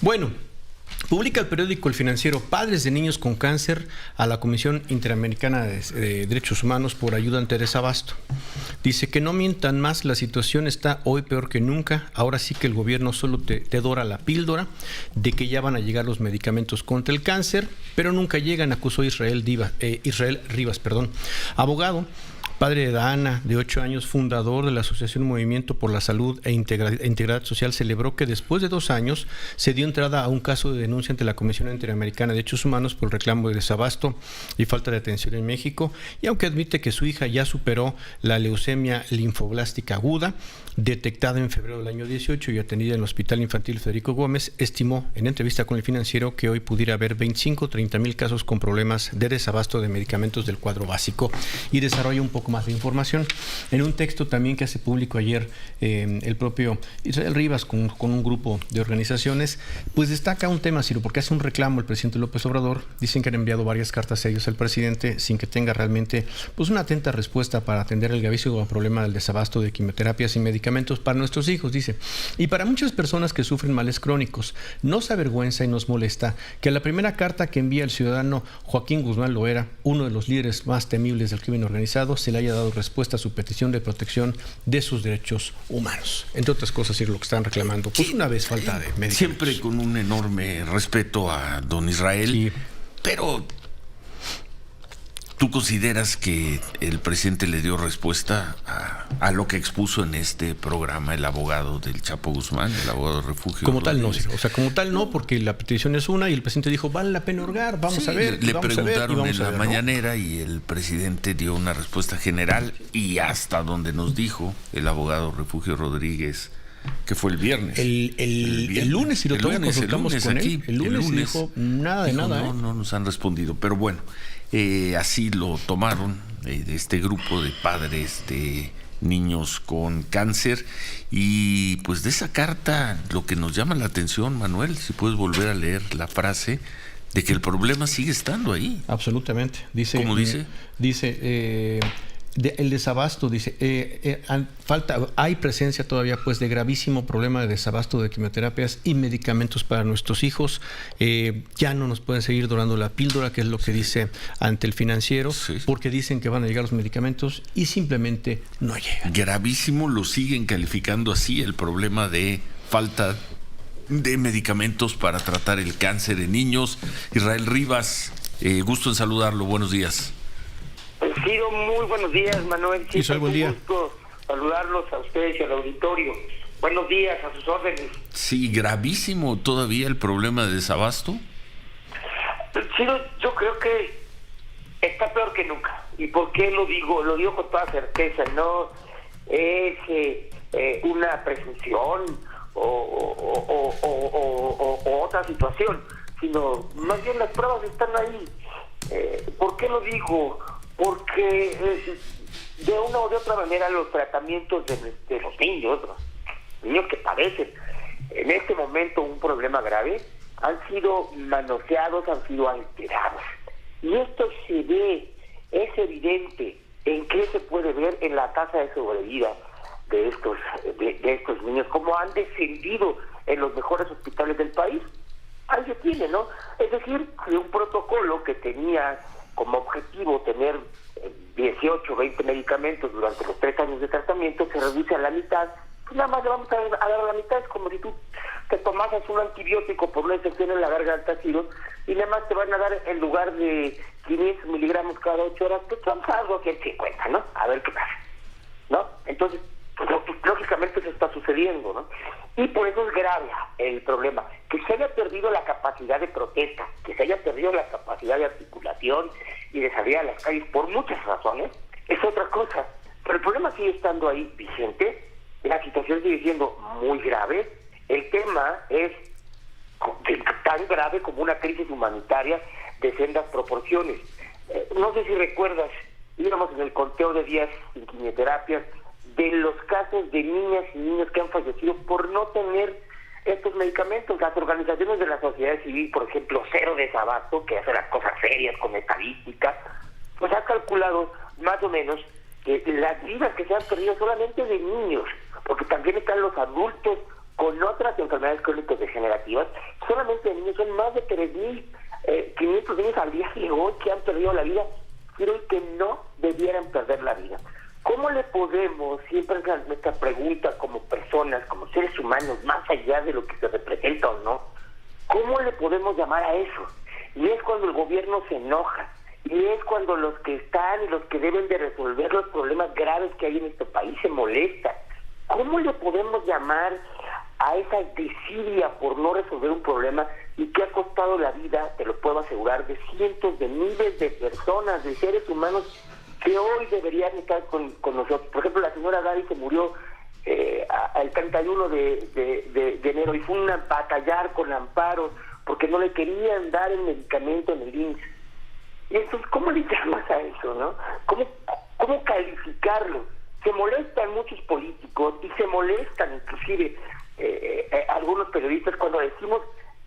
Bueno, publica el periódico El Financiero: padres de niños con cáncer a la Comisión Interamericana de Derechos Humanos por ayuda ante desabasto. Dice que no mientan más, la situación está hoy peor que nunca. Ahora sí que el gobierno solo te dora la píldora de que ya van a llegar los medicamentos contra el cáncer, pero nunca llegan, acusó Israel Rivas, abogado, padre de Dana, de 8 años, fundador de la Asociación Movimiento por la Salud e Integridad Social. Celebró que después de 2 años se dio entrada a un caso de denuncia ante la Comisión Interamericana de Derechos Humanos por el reclamo de desabasto y falta de atención en México, y aunque admite que su hija ya superó la leucemia linfoblástica aguda, detectada en febrero del año 18 y atendida en el Hospital Infantil Federico Gómez, estimó en entrevista con El Financiero que hoy pudiera haber 25 o 30 mil casos con problemas de desabasto de medicamentos del cuadro básico, y desarrolla un poco más de información en un texto también que hace público ayer el propio Israel Rivas con un grupo de organizaciones. Pues destaca un tema, Ciro, porque hace un reclamo el presidente López Obrador. Dicen que han enviado varias cartas a ellos al presidente sin que tenga realmente pues una atenta respuesta para atender el gravísimo problema del desabasto de quimioterapias y medicamentos para nuestros hijos, dice. Y para muchas personas que sufren males crónicos, nos avergüenza y nos molesta que a la primera carta que envía el ciudadano Joaquín Guzmán Loera, uno de los líderes más temibles del crimen organizado, se le haya dado respuesta a su petición de protección de sus derechos humanos. Entre otras cosas, lo que están reclamando, pues una vez falta de medicamentos. Siempre con un enorme respeto a don Israel, sí. Pero ¿tú consideras que el presidente le dio respuesta a lo que expuso en este programa el abogado del Chapo Guzmán, el abogado de refugio? Como tal no, Ciro. O sea, como tal no, porque la petición es una y el presidente dijo, vale la pena hurgar, vamos a ver. Le preguntaron en la mañanera y el presidente dio una respuesta general, y hasta donde nos dijo el abogado Refugio Rodríguez, que fue el viernes. El lunes, si lo todavía consultamos con él. El lunes dijo nada de nada. No nos han respondido, pero bueno, así lo tomaron de este grupo de padres de niños con cáncer. Y pues de esa carta lo que nos llama la atención, Manuel, si puedes volver a leer la frase, de que el problema sigue estando ahí. Absolutamente. Dice, ¿cómo dice? El desabasto, dice, hay presencia todavía pues de gravísimo problema de desabasto de quimioterapias y medicamentos para nuestros hijos. Ya no nos pueden seguir dorando la píldora, que es lo que dice ante El Financiero, porque dicen que van a llegar los medicamentos y simplemente no llegan. Gravísimo, lo siguen calificando así, el problema de falta de medicamentos para tratar el cáncer en niños. Israel Rivas, gusto en saludarlo, buenos días. Ciro, muy buenos días, Manuel. Sí, buen día. Gusto saludarlos a ustedes y al auditorio. Buenos días, a sus órdenes. Sí, gravísimo todavía el problema de desabasto. Ciro, yo creo que está peor que nunca. ¿Y por qué lo digo? Lo digo con toda certeza. No es una presunción o otra situación, sino más bien las pruebas están ahí. ¿Por qué lo digo? Porque de una o de otra manera los tratamientos de los niños que padecen en este momento un problema grave, han sido manoseados, han sido alterados. Y esto se ve, es evidente. ¿En qué se puede ver? En la tasa de sobrevida de estos niños, cómo han descendido en los mejores hospitales del país. Ahí se tiene, ¿no? Es decir, de un protocolo que tenía como objetivo tener 18, 20 medicamentos durante los 3 años de tratamiento, se reduce a la mitad. Pues nada más le vamos a dar a la mitad. Es como si tú te tomaras un antibiótico por una infección en la garganta, Ciro, y nada más te van a dar, en lugar de 500 miligramos cada 8 horas, pues vamos a darlo 150, ¿no? A ver qué pasa, ¿no? Entonces, pues, lógicamente eso está sucediendo, ¿no? Y por eso es grave el problema, que se haya perdido la capacidad de protesta, que se haya perdido la capacidad de articulación y de salir a las calles por muchas razones, es otra cosa. Pero el problema sigue estando ahí vigente, la situación sigue siendo muy grave, el tema es tan grave como una crisis humanitaria de sendas proporciones. No sé si recuerdas, íbamos en el conteo de días sin quimioterapias, de los casos de niñas y niños que han fallecido por no tener estos medicamentos. Las organizaciones de la sociedad civil, por ejemplo, Cero Desabasto, que hace las cosas serias con estadística, pues ha calculado más o menos que las vidas que se han perdido solamente de niños, porque también están los adultos con otras enfermedades crónicas degenerativas, solamente de niños, son más de 3.500 niños al día de hoy que han perdido la vida, pero que no debieran perder la vida. ¿Cómo le podemos, siempre es nuestra pregunta como personas, como seres humanos, más allá de lo que se representa o no, cómo le podemos llamar a eso? Y es cuando el gobierno se enoja, y es cuando los que están y los que deben de resolver los problemas graves que hay en este país se molestan. ¿Cómo le podemos llamar a esa desidia por no resolver un problema y que ha costado la vida, te lo puedo asegurar, de cientos de miles de personas, de seres humanos que hoy deberían estar con nosotros? Por ejemplo, la señora Gaby se murió el 31 de enero y fue una batallar con Amparo porque no le querían dar el medicamento en el IMSS. Y entonces, ¿cómo le llamas a eso, no? ¿Cómo calificarlo? Se molestan muchos políticos y se molestan inclusive algunos periodistas cuando decimos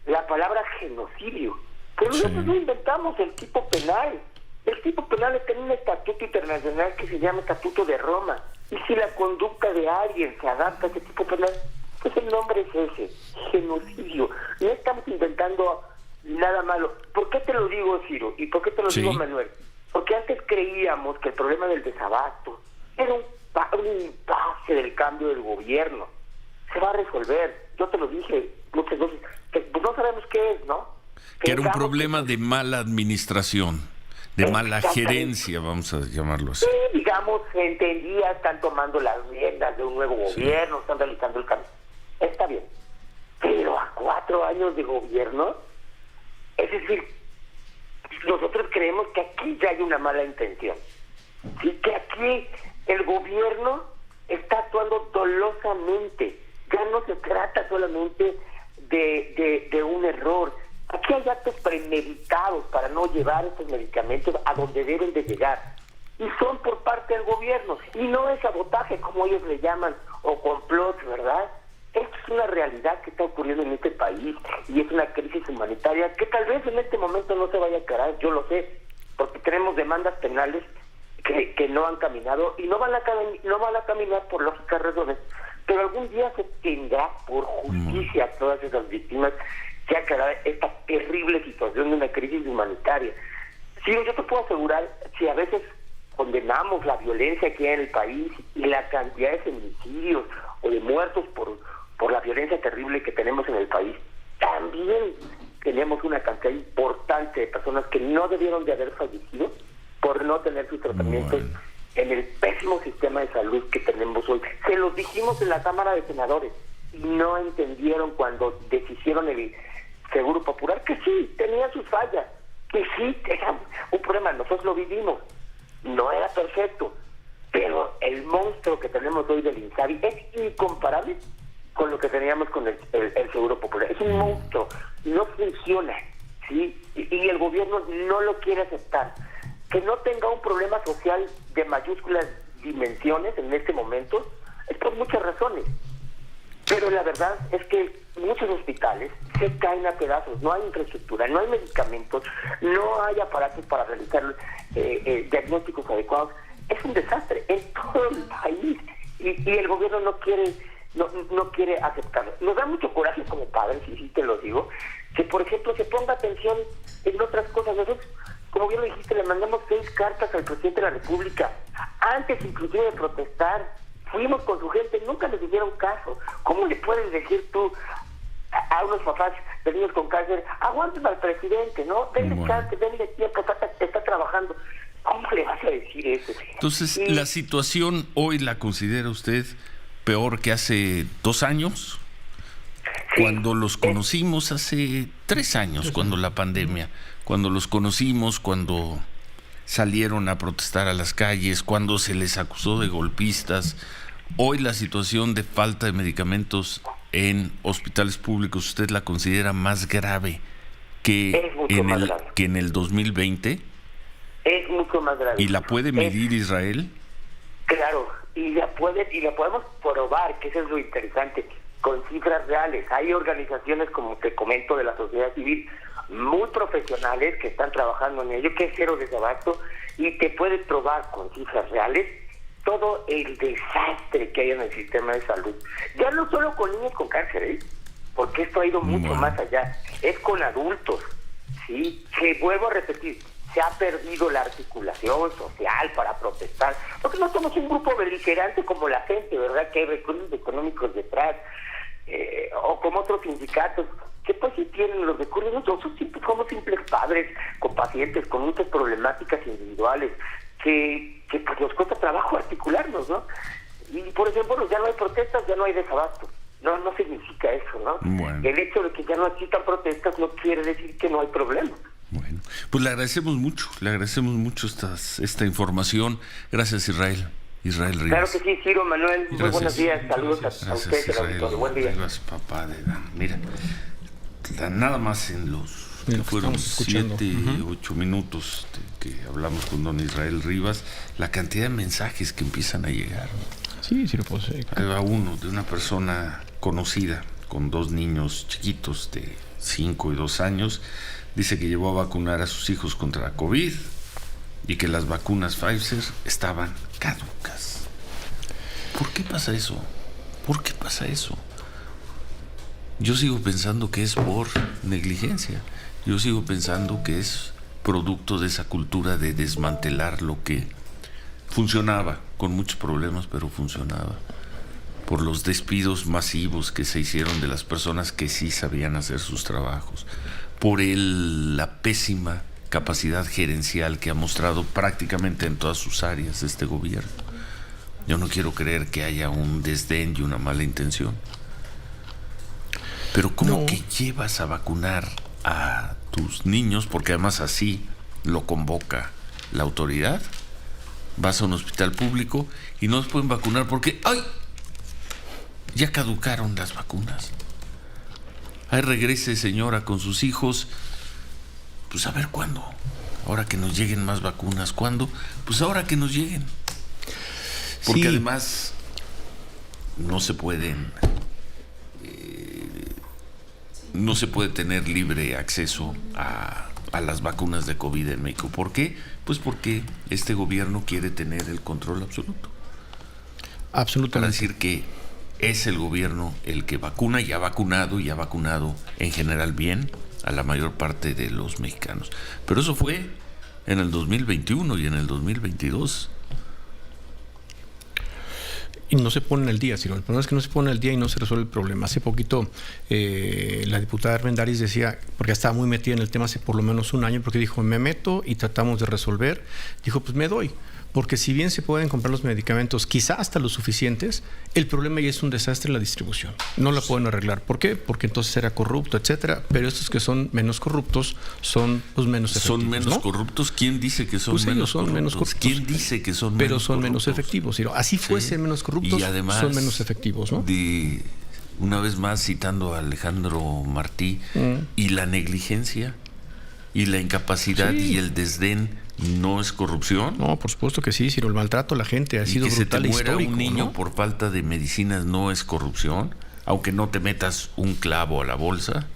la palabra genocidio. Pero nosotros no inventamos el tipo penal. El tipo penal está en un estatuto internacional que se llama Estatuto de Roma. Y si la conducta de alguien se adapta a ese tipo penal, pues el nombre es ese, genocidio. No estamos inventando nada malo. ¿Por qué te lo digo, Ciro? ¿Y por qué te lo digo, Manuel? Porque antes creíamos que el problema del desabasto era un impasse del cambio del gobierno. Se va a resolver. Yo te lo dije muchas veces. Pues no sabemos qué es, ¿no? Que era un problema de mala administración, de mala gerencia, vamos a llamarlo así. Sí, digamos, se entendía, están tomando las riendas de un nuevo gobierno, están realizando el cambio. Está bien. Pero a 4 años de gobierno, es decir, nosotros creemos que aquí ya hay una mala intención. ¿Sí? Que aquí el gobierno está actuando dolosamente. Ya no se trata solamente de un error. Aquí hay actos premeditados para no llevar estos medicamentos a donde deben de llegar. Y son por parte del gobierno. Y no es sabotaje, como ellos le llaman, o complot, ¿verdad? Esto es una realidad que está ocurriendo en este país y es una crisis humanitaria que tal vez en este momento no se vaya a aclarar, yo lo sé, porque tenemos demandas penales que no han caminado y no van a caminar por lógicas razones, pero algún día se tendrá por justicia a todas esas víctimas que aclarar esta terrible situación de una crisis humanitaria. Sí, yo te puedo asegurar, si a veces condenamos la violencia que hay en el país y la cantidad de feminicidios o de muertos por la violencia terrible que tenemos en el país, también tenemos una cantidad importante de personas que no debieron de haber fallecido por no tener sus tratamientos en el pésimo sistema de salud que tenemos hoy. Se los dijimos en la Cámara de Senadores y no entendieron cuando deshicieron el Seguro Popular, que sí, tenía sus fallas, que sí, era un problema, nosotros lo vivimos, no era perfecto, pero el monstruo que tenemos hoy del INSABI es incomparable con lo que teníamos con el Seguro Popular. Es un monstruo, no funciona, ¿sí? Y el gobierno no lo quiere aceptar. Que no tenga un problema social de mayúsculas dimensiones en este momento es por muchas razones. Pero la verdad es que muchos hospitales se caen a pedazos, no hay infraestructura, no hay medicamentos, no hay aparatos para realizar diagnósticos adecuados. Es un desastre en todo el país y el gobierno no quiere aceptarlo. Nos da mucho coraje como padres, y sí te lo digo, que por ejemplo se ponga atención en otras cosas. Nosotros, como bien lo dijiste, le mandamos 6 cartas al presidente de la República, antes inclusive de protestar. Fuimos con su gente, nunca les hicieron caso. ¿Cómo le puedes decir tú a unos papás de niños con cáncer, aguanten al presidente, ¿no? Denle chance, denle tiempo, está trabajando? ¿Cómo le vas a decir eso? Entonces, ¿la situación hoy la considera usted peor que hace 2 años? Sí. Cuando los conocimos hace 3 años, cuando la pandemia, cuando los conocimos, cuando salieron a protestar a las calles, cuando se les acusó de golpistas. Hoy la situación de falta de medicamentos en hospitales públicos, ¿usted la considera más grave que en el 2020? Es mucho más grave. ¿Y la puede medir Israel? Claro, y la podemos probar, que eso es lo interesante, con cifras reales. Hay organizaciones, como te comento, de la sociedad civil, muy profesionales que están trabajando en ello, que es cero desabasto, y te puedes probar con cifras reales todo el desastre que hay en el sistema de salud. Ya no solo con niños con cáncer, porque esto ha ido mucho Bueno. más allá. Es con adultos, ¿sí? Que vuelvo a repetir, se ha perdido la articulación social para protestar, porque no somos un grupo beligerante como la gente, ¿verdad? Que hay recursos económicos detrás, o como otros sindicatos, que pues sí tienen los recursos. Nosotros somos simples padres con pacientes, con muchas problemáticas individuales, que pues nos cuesta trabajo articularnos, ¿no? Y por ejemplo, ya no hay protestas, ya no hay desabasto. No significa eso, ¿no? Bueno. El hecho de que ya no existan protestas no quiere decir que no hay problema. Bueno, pues le agradecemos mucho esta información. Gracias, Israel Rivas. Claro que sí, Ciro, Manuel, muy buenos días, saludos a ustedes, Gracias, al auditorio, buen día. Rivas, papá de Dan. Mira, nada más en los que fueron estamos escuchando. 7, 8 minutos que hablamos con don Israel Rivas, la cantidad de mensajes que empiezan a llegar. Sí, sí lo puedo hacer. Ahí va uno de una persona conocida con 2 niños chiquitos de 5 y 2 años. Dice que llevó a vacunar a sus hijos contra COVID y que las vacunas Pfizer estaban caducas. ¿Por qué pasa eso? ¿Por qué pasa eso? Yo sigo pensando que es por negligencia. Yo sigo pensando que es producto de esa cultura de desmantelar lo que funcionaba, con muchos problemas, pero funcionaba. Por los despidos masivos que se hicieron de las personas que sí sabían hacer sus trabajos. Por la pésima capacidad gerencial que ha mostrado prácticamente en todas sus áreas este gobierno. Yo no quiero creer que haya un desdén y una mala intención. Pero ¿cómo No. que llevas a vacunar a tus niños? Porque además así lo convoca la autoridad. Vas a un hospital público y no los pueden vacunar porque ¡ay! Ya caducaron las vacunas. Ahí regrese, señora, con sus hijos. Pues a ver cuándo. Ahora que nos lleguen más vacunas. ¿Cuándo? Pues ahora que nos lleguen. Porque Sí. además no se pueden... no se puede tener libre acceso a las vacunas de COVID en México. ¿Por qué? Pues porque este gobierno quiere tener el control absoluto. Para Absolutamente. decir que es el gobierno el que vacuna y ha vacunado en general bien a la mayor parte de los mexicanos. Pero eso fue en el 2021 y en el 2022. Y no se pone el día, sino el problema es que no se pone el día y no se resuelve el problema. Hace poquito la diputada Armendariz decía, porque estaba muy metida en el tema hace por lo menos un año, porque dijo, me meto y tratamos de resolver. Dijo, pues me doy. Porque si bien se pueden comprar los medicamentos, quizá hasta los suficientes, el problema ya es un desastre en la distribución. No la pueden arreglar. ¿Por qué? Porque entonces era corrupto, etcétera. Pero estos que son menos corruptos son pues menos efectivos. ¿Son menos ¿no? corruptos? ¿Quién dice que son, Pues ellos menos, son corruptos? menos corruptos. ¿Quién dice que son Pero menos son menos corruptos? efectivos. ¿Sí? Así fuesen menos corruptos, Y además, son menos efectivos, ¿no? Una vez más citando a Alejandro Martí, y la negligencia y la incapacidad Sí. y el desdén no es corrupción. No, por supuesto que sí, sino el maltrato a la gente ha Y sido que se te brutal e muera histórico, un niño ¿no? por falta de medicinas no es corrupción, aunque no te metas un clavo a la bolsa.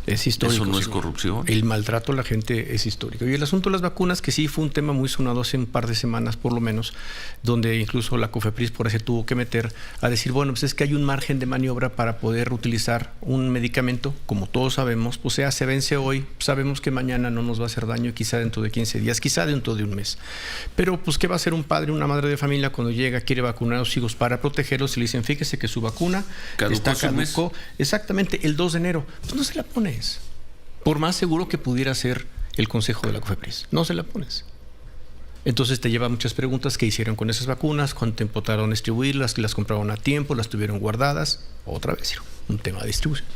Es histórico. Eso no es sí. corrupción. El maltrato a la gente es histórico. Y el asunto de las vacunas, que sí fue un tema muy sonado hace un par de semanas, por lo menos, donde incluso la COFEPRIS por ahí se tuvo que meter a decir, bueno, pues es que hay un margen de maniobra para poder utilizar un medicamento, como todos sabemos, pues se vence hoy, sabemos que mañana no nos va a hacer daño, quizá dentro de 15 días, quizá dentro de un mes. Pero, pues, ¿qué va a hacer un padre, una madre de familia cuando llega, quiere vacunar a sus hijos para protegerlos y le dicen, fíjese que su vacuna está caducó exactamente el 2 de enero? Pues no se la pones. Por más seguro que pudiera ser el consejo de la COFEPRIS, no se la pones. Entonces te lleva muchas preguntas: ¿qué hicieron con esas vacunas? ¿Cuánto tiempo tardaron en distribuirlas? ¿Que las compraron a tiempo? ¿Las tuvieron guardadas? Otra vez, un tema de distribución.